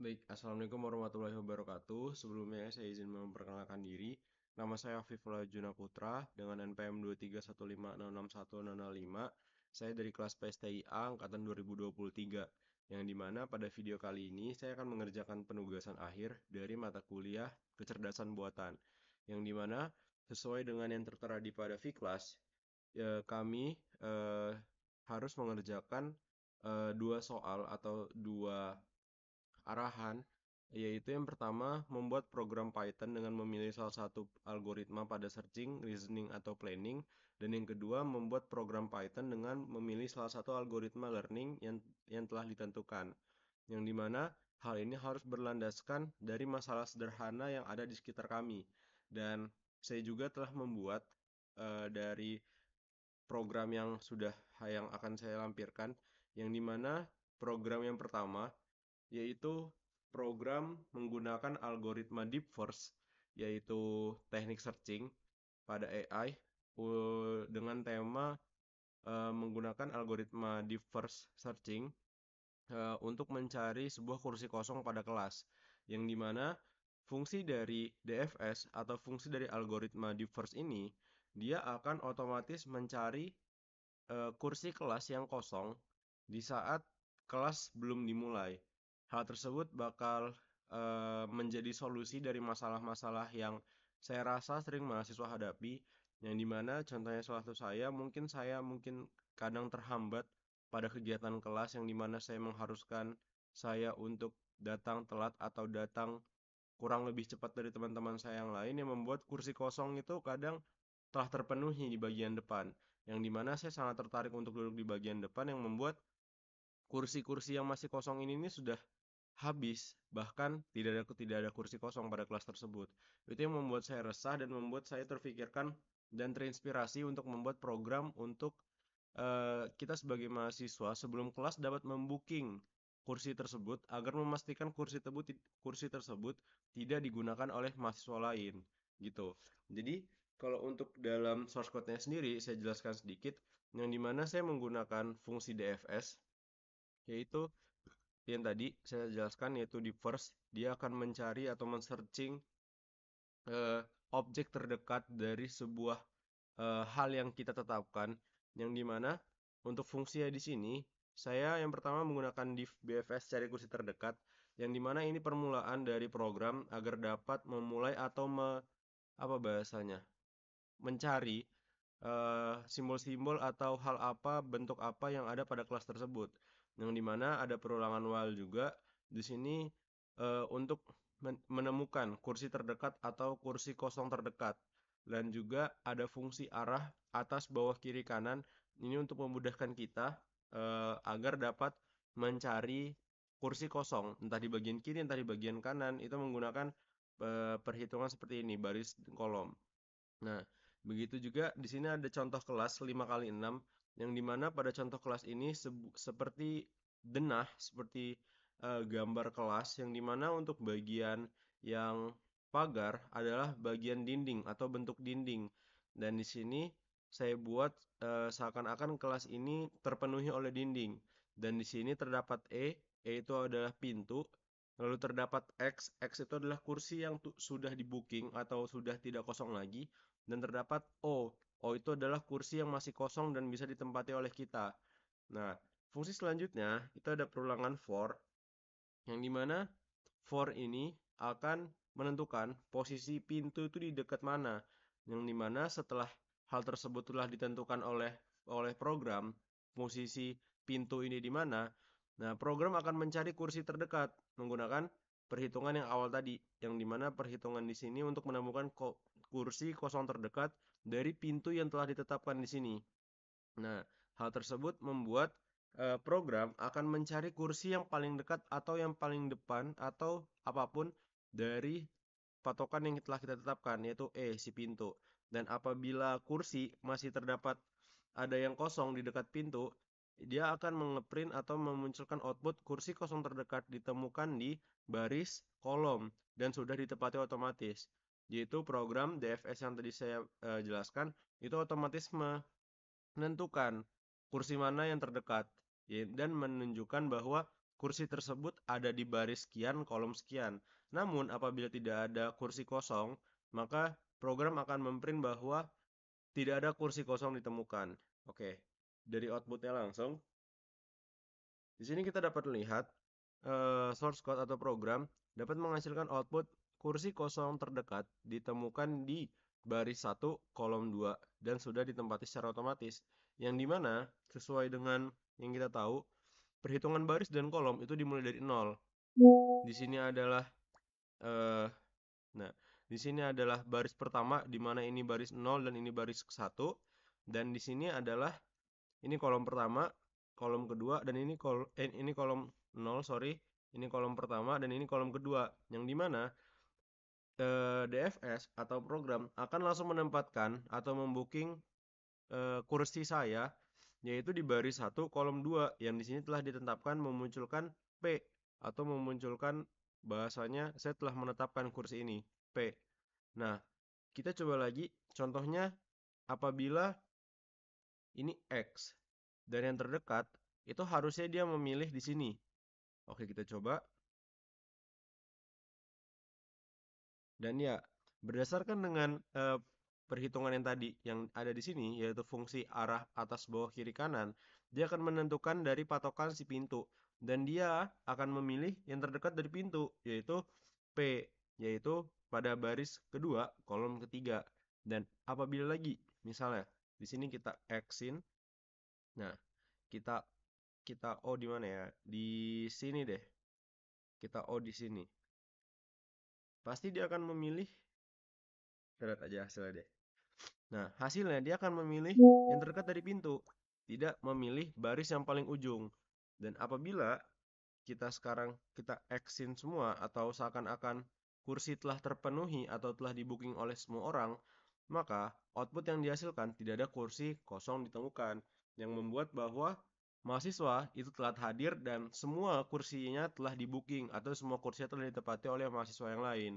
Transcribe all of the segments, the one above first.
Baik, Assalamualaikum warahmatullahi wabarakatuh. Sebelumnya saya izin memperkenalkan diri. Nama saya Afifullah Juna Putra dengan NPM 231566105. Saya dari kelas PSTIA angkatan 2023. Yang dimana pada video kali ini saya akan mengerjakan penugasan akhir dari mata kuliah kecerdasan buatan. Yang dimana sesuai dengan yang tertera di pada Viklas, kami harus mengerjakan dua soal atau dua arahan, yaitu yang pertama membuat program Python dengan memilih salah satu algoritma pada searching, reasoning, atau planning, dan yang kedua membuat program Python dengan memilih salah satu algoritma learning yang telah ditentukan, yang dimana hal ini harus berlandaskan dari masalah sederhana yang ada di sekitar kami. Dan saya juga telah membuat dari program yang akan saya lampirkan, yang dimana program yang pertama yaitu program menggunakan algoritma Deep First, yaitu teknik searching pada AI dengan tema menggunakan algoritma Deep First Searching untuk mencari sebuah kursi kosong pada kelas, yang dimana fungsi dari DFS atau fungsi dari algoritma Deep First ini dia akan otomatis mencari kursi kelas yang kosong di saat kelas belum dimulai. Hal tersebut bakal menjadi solusi dari masalah-masalah yang saya rasa sering mahasiswa hadapi, yang dimana contohnya salah satu saya mungkin kadang terhambat pada kegiatan kelas yang dimana saya mengharuskan saya untuk datang telat atau datang kurang lebih cepat dari teman-teman saya yang lain, yang membuat kursi kosong itu kadang telah terpenuhi di bagian depan, yang dimana saya sangat tertarik untuk duduk di bagian depan, yang membuat kursi-kursi yang masih kosong ini sudah habis, bahkan tidak ada kursi kosong pada kelas tersebut. Itu yang membuat saya resah dan membuat saya terfikirkan dan terinspirasi untuk membuat program untuk kita sebagai mahasiswa sebelum kelas dapat membooking kursi tersebut agar memastikan kursi tersebut tidak digunakan oleh mahasiswa lain gitu. Jadi kalau untuk dalam source code-nya sendiri saya jelaskan sedikit, yang dimana saya menggunakan fungsi DFS, yaitu yang tadi saya jelaskan, yaitu di first dia akan mencari atau men-searching eh, objek terdekat dari sebuah hal yang kita tetapkan, yang dimana untuk fungsinya di sini saya yang pertama menggunakan div BFS cari kursi terdekat, yang dimana ini permulaan dari program agar dapat memulai atau apa bahasanya, mencari simbol-simbol atau hal apa, bentuk apa yang ada pada kelas tersebut. Yang dimana ada perulangan while juga di sini untuk menemukan kursi terdekat atau kursi kosong terdekat. Dan juga ada fungsi arah atas, bawah, kiri, kanan. Ini untuk memudahkan kita agar dapat mencari kursi kosong, entah di bagian kiri, entah di bagian kanan. Itu menggunakan perhitungan seperti ini, baris kolom. Nah, begitu juga di sini ada contoh kelas 5 kali 6, yang dimana pada contoh kelas ini seperti denah, seperti gambar kelas, yang dimana untuk bagian yang pagar adalah bagian dinding atau bentuk dinding. Dan di sini saya buat seakan-akan kelas ini terpenuhi oleh dinding. Dan di sini terdapat E itu adalah pintu. Lalu terdapat X itu adalah kursi yang sudah di booking atau sudah tidak kosong lagi. Dan terdapat O itu adalah kursi yang masih kosong dan bisa ditempati oleh kita. Nah, fungsi selanjutnya itu ada perulangan for, yang dimana for ini akan menentukan posisi pintu itu di dekat mana. Yang dimana setelah hal tersebut telah ditentukan oleh program, posisi pintu ini di mana, nah program akan mencari kursi terdekat menggunakan perhitungan yang awal tadi, yang dimana perhitungan di sini untuk menemukan kursi kosong terdekat dari pintu yang telah ditetapkan di sini. Nah, hal tersebut membuat program akan mencari kursi yang paling dekat atau yang paling depan atau apapun dari patokan yang telah kita tetapkan, yaitu si pintu. Dan apabila kursi masih terdapat ada yang kosong di dekat pintu, dia akan mengeprint atau memunculkan output kursi kosong terdekat ditemukan di baris kolom dan sudah ditepati otomatis. Yaitu program DFS yang tadi saya jelaskan itu otomatis menentukan kursi mana yang terdekat, dan menunjukkan bahwa kursi tersebut ada di baris sekian, kolom sekian. Namun, apabila tidak ada kursi kosong, maka program akan memprint bahwa tidak ada kursi kosong ditemukan. Oke, dari outputnya langsung. Di sini kita dapat lihat source code atau program dapat menghasilkan output kursi kosong terdekat ditemukan di baris 1 kolom 2 dan sudah ditempati secara otomatis. Yang dimana sesuai dengan yang kita tahu, perhitungan baris dan kolom itu dimulai dari 0. Di sini adalah eh, nah, di sini adalah baris pertama di mana ini baris 0 dan ini baris 1 dan di sini adalah ini kolom pertama, kolom kedua, dan ini kolom 0, sorry. Ini kolom pertama dan ini kolom kedua. Yang dimana DFS atau program akan langsung menempatkan atau membooking kursi saya yaitu di baris 1 kolom 2 yang di sini telah ditetapkan memunculkan P atau memunculkan bahasanya saya telah menetapkan kursi ini P. Nah, kita coba lagi contohnya apabila ini X dan yang terdekat itu harusnya dia memilih di sini. Oke, kita coba. Dan ya, berdasarkan dengan perhitungan yang tadi yang ada di sini yaitu fungsi arah atas bawah kiri kanan, dia akan menentukan dari patokan si pintu dan dia akan memilih yang terdekat dari pintu yaitu P, yaitu pada baris kedua kolom ketiga. Dan apabila lagi misalnya di sini kita X-in, nah kita kita O di mana ya? Di sini deh. Kita O di sini. Pasti dia akan memilih, kita lihat aja hasilnya deh. Nah, hasilnya dia akan memilih yang terdekat dari pintu, tidak memilih baris yang paling ujung. Dan apabila kita X-in semua atau seakan-akan kursi telah terpenuhi atau telah di-booking oleh semua orang, maka output yang dihasilkan tidak ada kursi kosong ditemukan, yang membuat bahwa mahasiswa itu telah hadir dan semua kursinya telah di-booking atau semua kursinya telah ditempati oleh mahasiswa yang lain.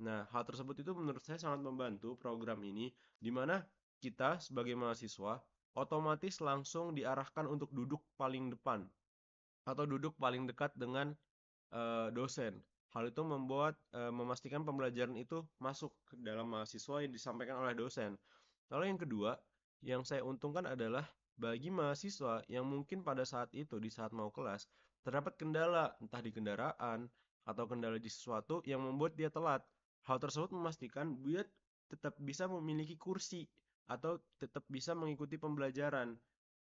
Nah, hal tersebut itu menurut saya sangat membantu program ini, di mana kita sebagai mahasiswa otomatis langsung diarahkan untuk duduk paling depan atau duduk paling dekat dengan dosen. Hal itu memastikan pembelajaran itu masuk ke dalam mahasiswa yang disampaikan oleh dosen. Lalu yang kedua, yang saya untungkan adalah bagi mahasiswa yang mungkin pada saat itu, di saat mau kelas, terdapat kendala, entah di kendaraan atau kendala di sesuatu yang membuat dia telat. Hal tersebut memastikan dia tetap bisa memiliki kursi atau tetap bisa mengikuti pembelajaran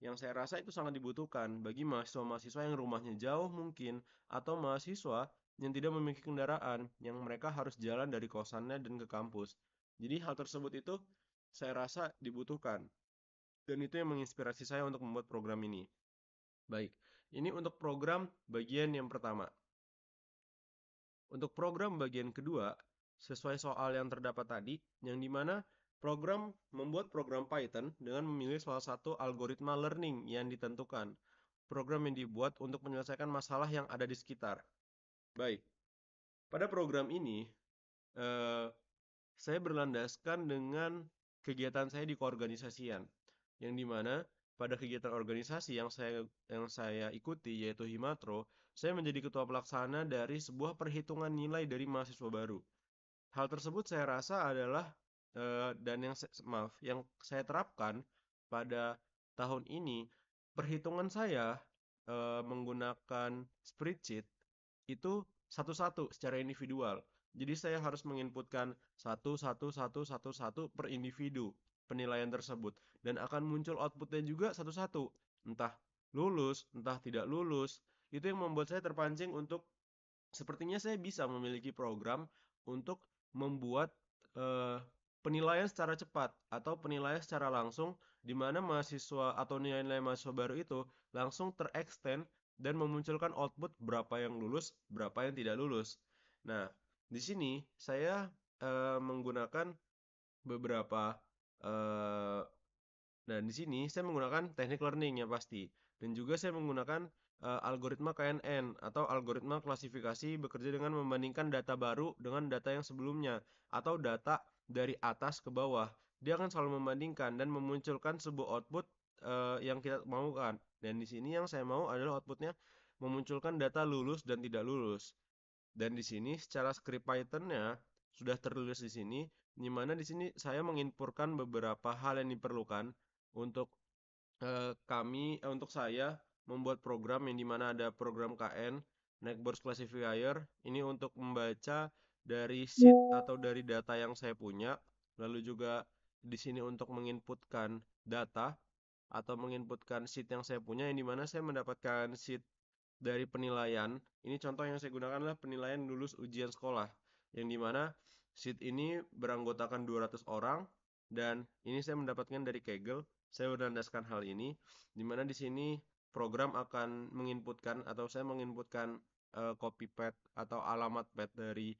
yang saya rasa itu sangat dibutuhkan bagi mahasiswa-mahasiswa yang rumahnya jauh mungkin atau mahasiswa yang tidak memiliki kendaraan yang mereka harus jalan dari kosannya dan ke kampus. Jadi hal tersebut itu saya rasa dibutuhkan dan itu yang menginspirasi saya untuk membuat program ini. Baik, ini untuk program bagian yang pertama. Untuk program bagian kedua, sesuai soal yang terdapat tadi, yang dimana program membuat program Python dengan memilih salah satu algoritma learning yang ditentukan. Program yang dibuat untuk menyelesaikan masalah yang ada di sekitar. Baik, pada program ini, eh, saya berlandaskan dengan kegiatan saya di keorganisasian, yang dimana pada kegiatan organisasi yang saya ikuti yaitu Himatro, saya menjadi ketua pelaksana dari sebuah perhitungan nilai dari mahasiswa baru. Hal tersebut saya rasa adalah yang saya terapkan pada tahun ini, perhitungan saya menggunakan spreadsheet itu satu-satu secara individual. Jadi saya harus menginputkan satu satu satu satu satu per individu penilaian tersebut dan akan muncul outputnya juga satu-satu. Entah lulus, entah tidak lulus. Itu yang membuat saya terpancing untuk sepertinya saya bisa memiliki program untuk membuat eh, penilaian secara cepat atau penilaian secara langsung di mana mahasiswa atau nilai-nilai mahasiswa baru itu langsung terextend dan memunculkan output berapa yang lulus, berapa yang tidak lulus. Nah, di sini saya menggunakan beberapa eh, dan di sini saya menggunakan teknik learning ya pasti. Dan juga saya menggunakan algoritma KNN atau algoritma klasifikasi bekerja dengan membandingkan data baru dengan data yang sebelumnya atau data dari atas ke bawah. Dia akan selalu membandingkan dan memunculkan sebuah output yang kita maukan. Dan di sini yang saya mau adalah outputnya memunculkan data lulus dan tidak lulus. Dan di sini secara script Python-nya sudah tertulis di sini, di mana di sini saya menginputkan beberapa hal yang diperlukan untuk untuk saya membuat program yang dimana ada program KN Network Classifier ini untuk membaca dari sheet atau dari data yang saya punya, lalu juga di sini untuk menginputkan data atau menginputkan sheet yang saya punya yang dimana saya mendapatkan sheet dari penilaian. Ini contoh yang saya gunakan adalah penilaian lulus ujian sekolah, yang dimana sheet ini beranggotakan 200 orang, dan ini saya mendapatkan dari Kaggle. Saya menandaskan hal ini, dimana di sini program akan menginputkan atau saya menginputkan copy path atau alamat path dari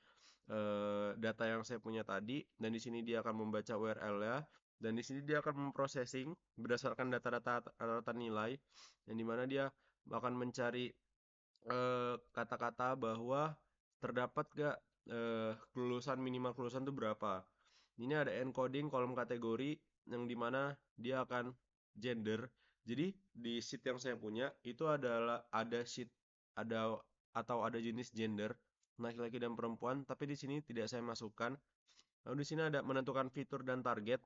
data yang saya punya tadi, dan di sini dia akan membaca URL-nya, dan di sini dia akan memprocessing berdasarkan data-data nilai, yang dimana dia akan mencari kata-kata bahwa terdapat gak kelulusan minimal kelulusan itu berapa. Ini ada encoding kolom kategori yang dimana dia akan gender. Jadi di sheet yang saya punya itu adalah ada sheet ada atau ada jenis gender laki-laki dan perempuan, tapi di sini tidak saya masukkan. Lalu di sini ada menentukan fitur dan target.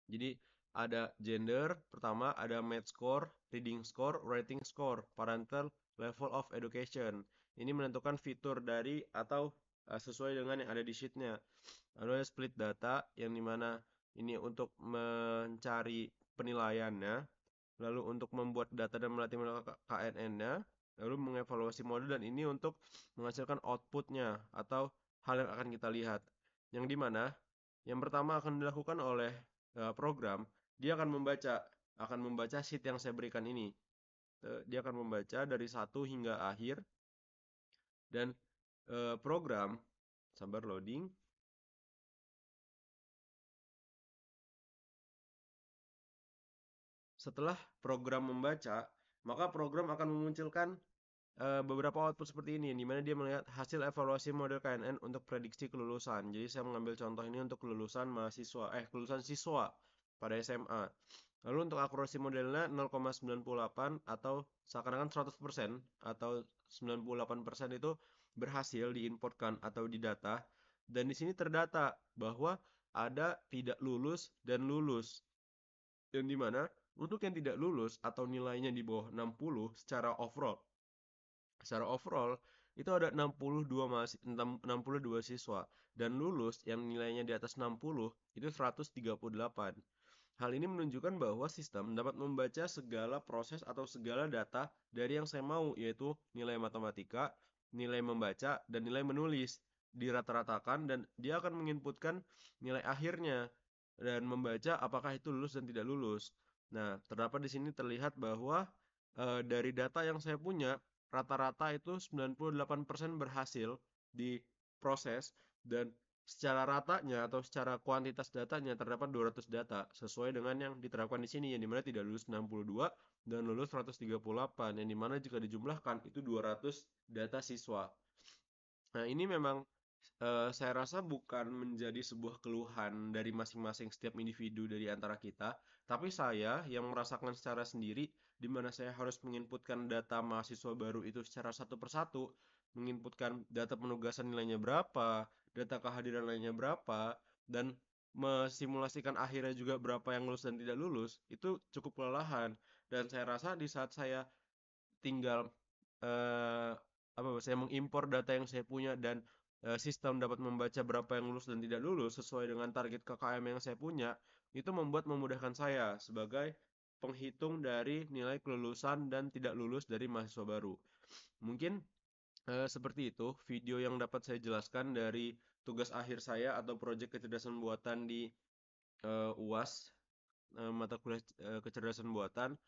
Jadi ada gender, pertama ada math score, reading score, writing score, parental level of education. Ini menentukan fitur dari atau sesuai dengan yang ada di sheetnya. Lalu ada split data yang dimana ini untuk mencari penilaiannya, lalu untuk membuat data dan melatih KNN-nya, lalu mengevaluasi model, dan ini untuk menghasilkan outputnya atau hal yang akan kita lihat. Yang dimana yang pertama akan dilakukan oleh program, dia akan membaca sheet yang saya berikan ini. Dia akan membaca dari satu hingga akhir, dan program, sabar loading. Setelah program membaca, maka program akan memunculkan beberapa output seperti ini, di mana dia melihat hasil evaluasi model KNN untuk prediksi kelulusan. Jadi saya mengambil contoh ini untuk kelulusan kelulusan siswa pada SMA. Lalu untuk akurasi modelnya 0,98 atau seakan-akan 100% atau 98% itu berhasil diinputkan atau didata. Dan di sini terdata bahwa ada tidak lulus dan lulus. Yang dimana untuk yang tidak lulus atau nilainya di bawah 60 secara overall itu ada 62 siswa, dan lulus yang nilainya di atas 60 itu 138. Hal ini menunjukkan bahwa sistem dapat membaca segala proses atau segala data dari yang saya mau, yaitu nilai matematika, nilai membaca, dan nilai menulis dirata-ratakan, dan dia akan menginputkan nilai akhirnya dan membaca apakah itu lulus dan tidak lulus. Nah, terdapat di sini terlihat bahwa dari data yang saya punya, rata-rata itu 98% berhasil diproses, dan secara ratanya atau secara kuantitas datanya terdapat 200 data sesuai dengan yang diterapkan di sini, yang dimana tidak lulus 62 dan lulus 138, yang dimana jika dijumlahkan itu 200 data siswa. Nah, ini memang saya rasa bukan menjadi sebuah keluhan dari masing-masing setiap individu dari antara kita, tapi saya yang merasakan secara sendiri, di mana saya harus menginputkan data mahasiswa baru itu secara satu persatu, menginputkan data penugasan nilainya berapa, data kehadiran nilainya berapa, dan mesimulasikan akhirnya juga berapa yang lulus dan tidak lulus, itu cukup kelelahan. Dan saya rasa di saat saya tinggal eh, saya mengimpor data yang saya punya, dan sistem dapat membaca berapa yang lulus dan tidak lulus sesuai dengan target KKM yang saya punya, itu memudahkan saya sebagai penghitung dari nilai kelulusan dan tidak lulus dari mahasiswa baru. Mungkin seperti itu video yang dapat saya jelaskan dari tugas akhir saya atau proyek kecerdasan buatan di UAS, mata kuliah kecerdasan buatan.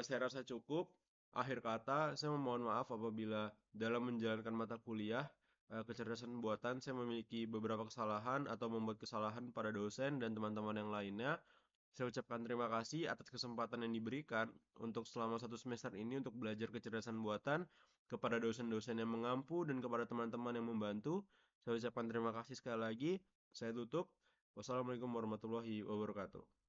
Saya rasa cukup. Akhir kata, saya memohon maaf apabila dalam menjalankan mata kuliah kecerdasan buatan saya memiliki beberapa kesalahan atau membuat kesalahan pada dosen dan teman-teman yang lainnya. Saya ucapkan terima kasih atas kesempatan yang diberikan untuk selama 1 semester ini untuk belajar kecerdasan buatan, kepada dosen-dosen yang mengampu dan kepada teman-teman yang membantu. Saya ucapkan terima kasih sekali lagi. Saya tutup. Wassalamualaikum warahmatullahi wabarakatuh.